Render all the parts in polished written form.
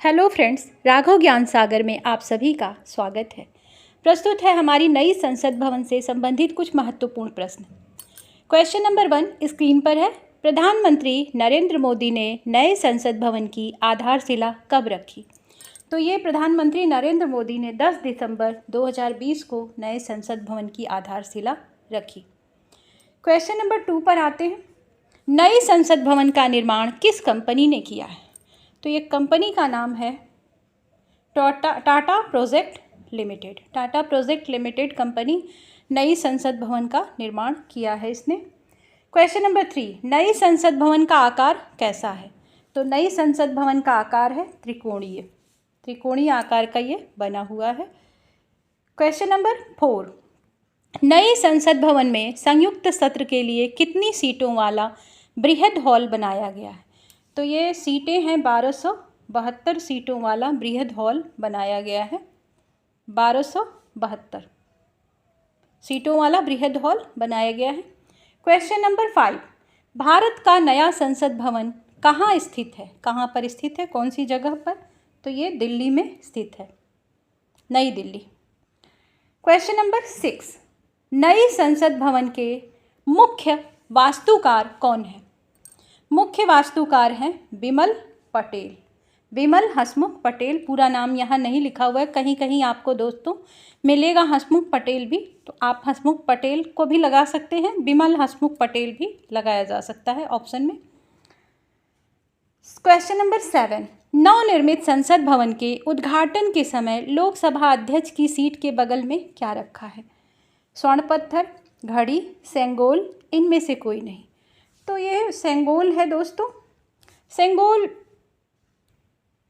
Hello friends, Raghav ज्ञान सागर में आप सभी का स्वागत है। प्रस्तुत है हमारी नई संसद भवन से संबंधित कुछ महत्वपूर्ण प्रश्न। क्वेश्चन नंबर 1 स्क्रीन पर है। प्रधानमंत्री नरेंद्र मोदी ने नए संसद भवन की आधारशिला कब रखी? तो ये प्रधानमंत्री नरेंद्र मोदी ने 10 दिसंबर 2020 को नए संसद भवन की आधारशिला रखी। क्वेश्चन नंबर 2 पर आते हैं। नई संसद भवन का निर्माण किस कंपनी ने किया है? तो ये कंपनी का नाम है Tata project limited. Tata project limited company नई संसद भवन का निर्माण किया है इसने। क्वेश्चन नंबर 3, नई संसद भवन का आकार कैसा है? तो नई संसद भवन का आकार है त्रिकोणीय आकार का ये बना हुआ है। क्वेश्चन नंबर 4, नई संसद भवन में संयुक्त सत्र के लिए कितनी सीटों वाला बृहद हॉल बनाया गया है? तो ये सीटें हैं 1272 सीटों वाला बृहद हॉल बनाया गया है। 1272 सीटों वाला बृहद हॉल बनाया गया है। क्वेश्चन नंबर 5, भारत का नया संसद भवन कहाँ स्थित है? कहाँ पर स्थित है? कौन सी जगह पर? तो ये दिल्ली में स्थित है, नई दिल्ली। क्वेश्चन नंबर 6, नई संसद भवन के मुख्य वास्तुकार कौन है? मुख्य वास्तुकार हैं विमल पटेल, विमल हसमुख पटेल। पूरा नाम यहाँ नहीं लिखा हुआ है, कहीं कहीं आपको दोस्तों मिलेगा हसमुख पटेल भी, तो आप हसमुख पटेल को भी लगा सकते हैं, विमल हसमुख पटेल भी लगाया जा सकता है ऑप्शन में। क्वेश्चन नंबर 7, नवनिर्मित संसद भवन के उद्घाटन के समय लोकसभा अध्यक्ष की सीट के बगल में क्या रखा है? स्वर्ण पत्थर, घड़ी, सेंगोल, इनमें से कोई नहीं। तो ये सेंगोल है दोस्तों। सेंगोल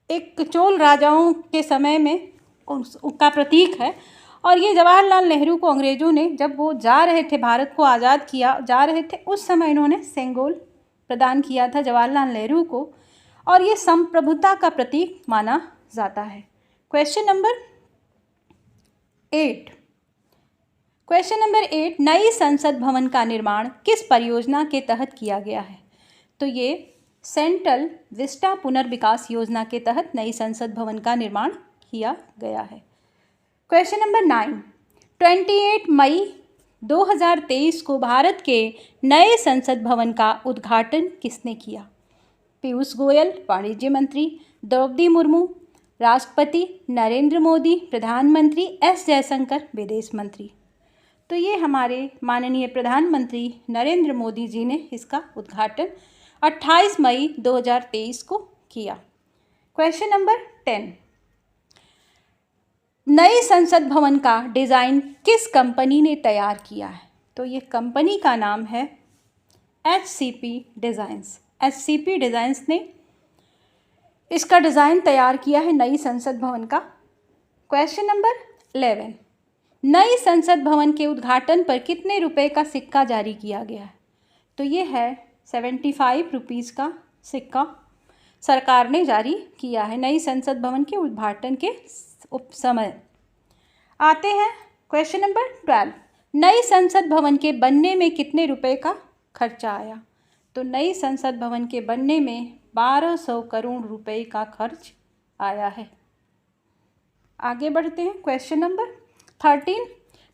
एक चोल राजाओं के समय में उसका प्रतीक है, और ये जवाहरलाल नेहरू को अंग्रेज़ों ने जब वो जा रहे थे, भारत को आज़ाद किया जा रहे थे, उस समय इन्होंने सेंगोल प्रदान किया था जवाहरलाल नेहरू को, और ये संप्रभुता का प्रतीक माना जाता है। क्वेश्चन नंबर 8, नई संसद भवन का निर्माण किस परियोजना के तहत किया गया है? तो ये सेंट्रल विस्टा पुनर्विकास योजना के तहत नई संसद भवन का निर्माण किया गया है। क्वेश्चन नंबर 9, 28 मई 2023 को भारत के नए संसद भवन का उद्घाटन किसने किया? पीयूष गोयल वाणिज्य मंत्री, द्रौपदी मुर्मू राष्ट्रपति, नरेंद्र मोदी प्रधानमंत्री, एस जयशंकर विदेश मंत्री। तो ये हमारे माननीय प्रधानमंत्री नरेंद्र मोदी जी ने इसका उद्घाटन 28 मई 2023 को किया। क्वेश्चन नंबर 10, नई संसद भवन का डिज़ाइन किस कंपनी ने तैयार किया है? तो ये कंपनी का नाम है HCP डिज़ाइंस। HCP डिज़ाइंस ने इसका डिज़ाइन तैयार किया है नई संसद भवन का। क्वेश्चन नंबर 11, नई संसद भवन के उद्घाटन पर कितने रुपए का सिक्का जारी किया गया है? तो ये है 75 रुपीज़ का सिक्का सरकार ने जारी किया है नई संसद भवन के उद्घाटन के समय। आते हैं क्वेश्चन नंबर 12, नई संसद भवन के बनने में कितने रुपए का खर्चा आया? तो नई संसद भवन के बनने में 1200 करोड़ रुपए का खर्च आया है। आगे बढ़ते हैं। क्वेश्चन नंबर 13,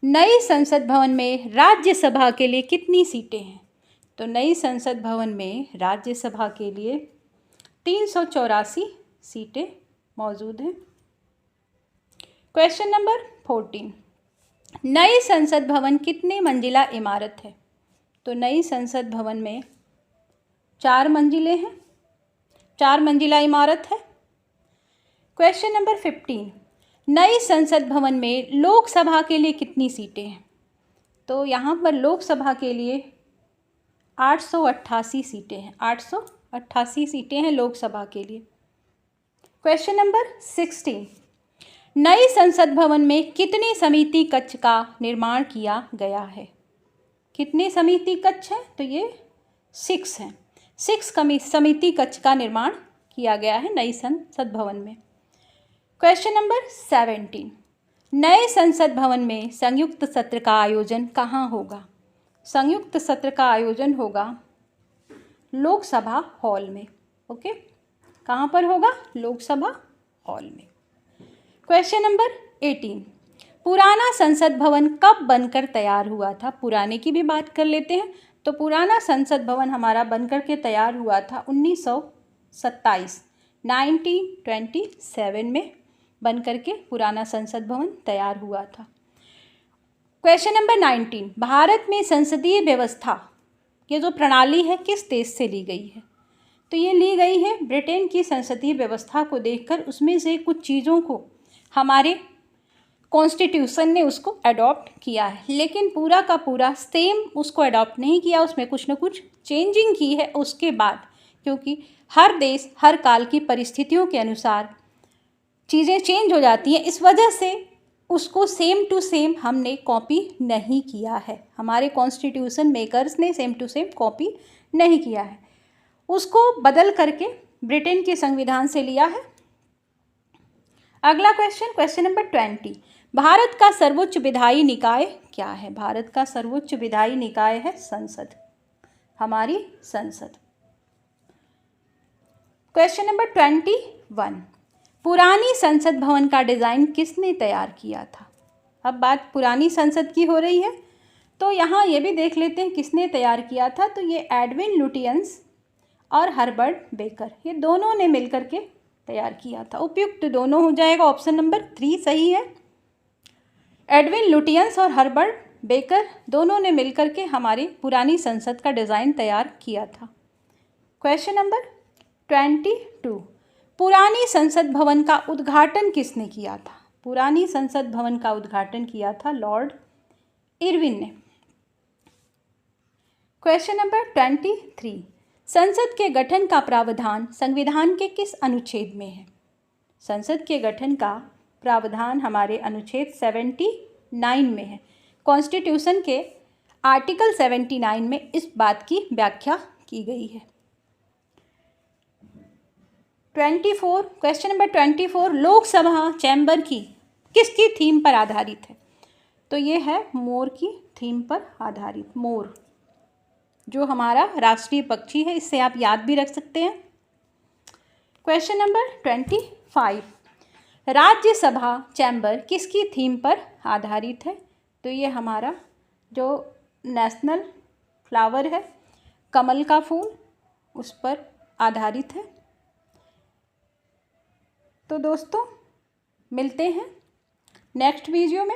नई संसद भवन में राज्यसभा के लिए कितनी सीटें हैं? तो नई संसद भवन में राज्यसभा के लिए 384 सीटें मौजूद हैं। क्वेश्चन नंबर 14, नई संसद भवन कितने मंजिला इमारत है? तो नई संसद भवन में 4 मंजिलें हैं, 4 मंजिला इमारत है। क्वेश्चन नंबर 15, नई संसद भवन में लोकसभा के लिए कितनी सीटें हैं? तो यहाँ पर लोकसभा के लिए 888 सीटें हैं, 888 सीटें हैं लोकसभा के लिए। क्वेश्चन नंबर 16, नई संसद भवन में कितने समिति कक्ष का निर्माण किया गया है? कितने समिति कक्ष हैं? तो ये 6 हैं, 6 समिति कक्ष का निर्माण किया गया है नई संसद भवन में। क्वेश्चन नंबर 17, नए संसद भवन में संयुक्त सत्र का आयोजन कहाँ होगा? संयुक्त सत्र का आयोजन होगा लोकसभा हॉल में। ओके, कहाँ पर होगा? लोकसभा हॉल में। क्वेश्चन नंबर 18, पुराना संसद भवन कब बनकर तैयार हुआ था? पुराने की भी बात कर लेते हैं। तो पुराना संसद भवन हमारा बनकर के तैयार हुआ था 1927 1927 में बनकर के पुराना संसद भवन तैयार हुआ था। क्वेश्चन नंबर 19, भारत में संसदीय व्यवस्था ये जो प्रणाली है किस देश से ली गई है? तो ये ली गई है ब्रिटेन की संसदीय व्यवस्था को देखकर उसमें से कुछ चीज़ों को हमारे कॉन्स्टिट्यूशन ने उसको अडॉप्ट किया है, लेकिन पूरा का पूरा सेम उसको अडॉप्ट नहीं किया, उसमें कुछ न कुछ चेंजिंग की है उसके बाद, क्योंकि हर देश हर काल की परिस्थितियों के अनुसार चीज़ें चेंज हो जाती हैं। इस वजह से उसको सेम टू सेम हमने कॉपी नहीं किया है, हमारे कॉन्स्टिट्यूशन मेकर्स ने सेम टू सेम कॉपी नहीं किया है, उसको बदल करके ब्रिटेन के संविधान से लिया है। अगला क्वेश्चन, क्वेश्चन नंबर 20, भारत का सर्वोच्च विधायी निकाय क्या है? भारत का सर्वोच्च विधायी निकाय है संसद, हमारी संसद। क्वेश्चन नंबर 21, पुरानी संसद भवन का डिज़ाइन किसने तैयार किया था? अब बात पुरानी संसद की हो रही है, तो यहाँ ये भी देख लेते हैं किसने तैयार किया था। तो ये एडविन लुटियंस और हर्बर्ट बेकर, ये दोनों ने मिलकर के तैयार किया था। उपयुक्त दोनों हो जाएगा, ऑप्शन नंबर 3 सही है। एडविन लुटियंस और हर्बर्ट बेकर दोनों ने मिलकर के हमारी पुरानी संसद का डिज़ाइन तैयार किया था। क्वेश्चन नंबर 22, पुरानी संसद भवन का उद्घाटन किसने किया था? पुरानी संसद भवन का उद्घाटन किया था लॉर्ड इरविन ने। क्वेश्चन नंबर 23, संसद के गठन का प्रावधान संविधान के किस अनुच्छेद में है? संसद के गठन का प्रावधान हमारे अनुच्छेद 79 में है। कॉन्स्टिट्यूशन के आर्टिकल 79 में इस बात की व्याख्या की गई है। 24, क्वेश्चन नंबर 24, लोकसभा चैम्बर की किसकी थीम पर आधारित है? तो ये है मोर की थीम पर आधारित, मोर जो हमारा राष्ट्रीय पक्षी है, इससे आप याद भी रख सकते हैं। क्वेश्चन नंबर 25, राज्यसभा चैम्बर किसकी थीम पर आधारित है? तो ये हमारा जो नेशनल फ्लावर है कमल का फूल, उस पर आधारित है। तो दोस्तों मिलते हैं नेक्स्ट वीडियो में।